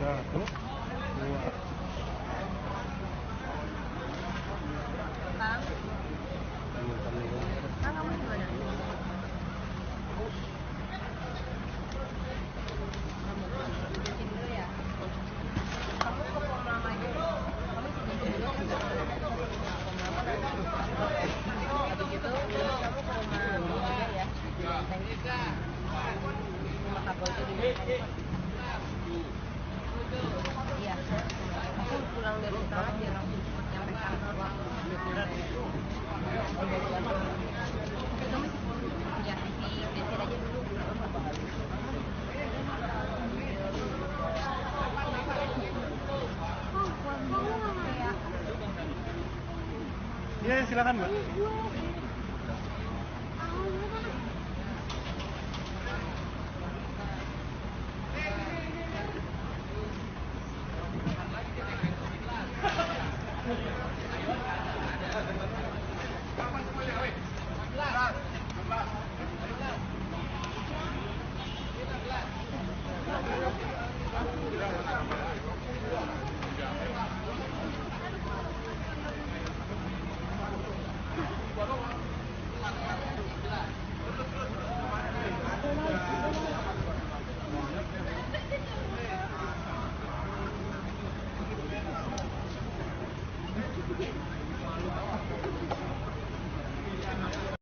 Satu, dua. Kang, Kang kamu gimana? Bikin dulu ya. Kamu ke pom lama aja deh. Kamu bikin dulu ya. Pom lama nanti. Habis itu kamu ke rumah Bunda ya. Di Menteng. Rumah Kapol itu di Menteng. Iya. Aku pulang dari sekolah biar langsung cepet nyampe kantor. Oke, kamu ya isi bensin aja dulu. Iya, silakan, Mbak.